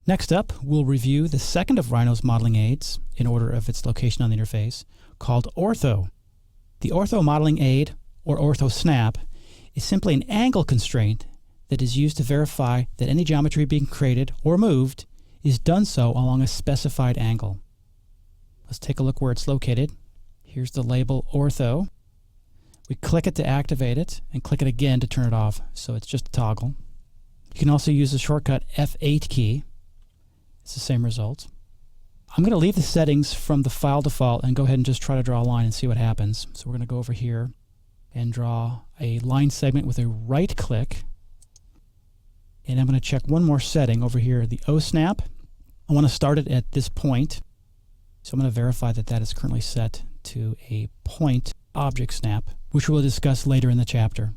Next up, we'll review the second of Rhino's modeling aids in order of its location on the interface, called ortho. The ortho modeling aid, or ortho snap, is simply an angle constraint that is used to verify that any geometry being created or moved is done so along a specified angle. Let's take a look where it's located. Here's the label ortho. We click it to activate it and click it again to turn it off, so it's just a toggle. You can also use the shortcut F8 key. It's the same result. I'm going to leave the settings from the file default and go ahead and just try to draw a line and see what happens. So we're going to go over here and draw a line segment with a right click. And I'm going to check one more setting over here, the O snap. I want to start it at this point. So I'm going to verify that that is currently set to a point object snap, which we'll discuss later in the chapter.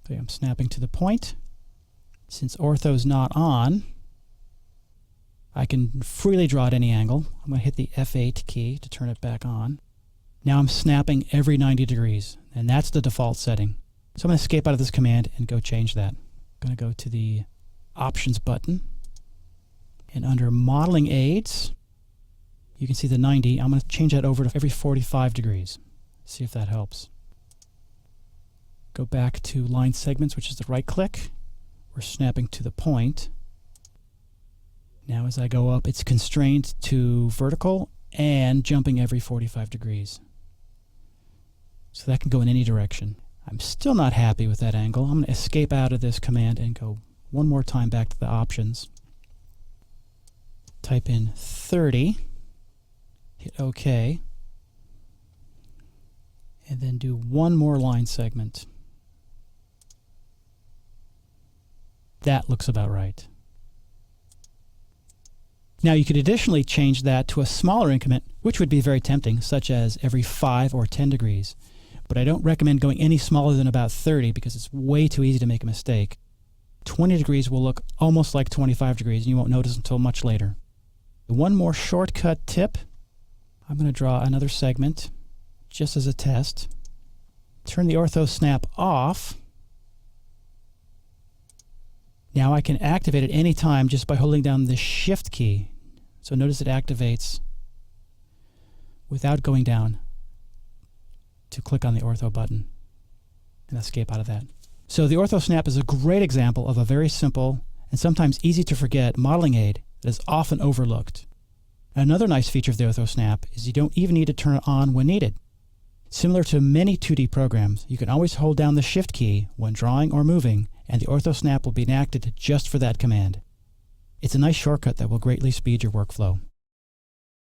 Okay, I'm snapping to the point. Since ortho is not on, I can freely draw at any angle. I'm going to hit the F8 key to turn it back on. Now I'm snapping every 90 degrees, and that's the default setting. So I'm going to escape out of this command and go change that. I'm going to go to the Options button, and under Modeling Aids, you can see the 90. I'm going to change that over to every 45 degrees. See if that helps. Go back to Line Segments, which is the right click. We're snapping to the point. Now as I go up, it's constrained to vertical and jumping every 45 degrees. So that can go in any direction. I'm still not happy with that angle. I'm going to escape out of this command and go one more time back to the options. Type in 30, hit OK, and then do one more line segment. That looks about right. Now you could additionally change that to a smaller increment, which would be very tempting, such as every 5 or 10 degrees. But I don't recommend going any smaller than about 30 because it's way too easy to make a mistake. 20 degrees will look almost like 25 degrees and you won't notice until much later. One more shortcut tip. I'm going to draw another segment just as a test. Turn the ortho snap off. Now I can activate it any time just by holding down the Shift key. So notice it activates without going down to click on the ortho button and escape out of that. So the ortho snap is a great example of a very simple and sometimes easy to forget modeling aid that is often overlooked. Another nice feature of the ortho snap is you don't even need to turn it on when needed. Similar to many 2D programs, you can always hold down the Shift key when drawing or moving, and the ortho snap will be enacted just for that command. It's a nice shortcut that will greatly speed your workflow.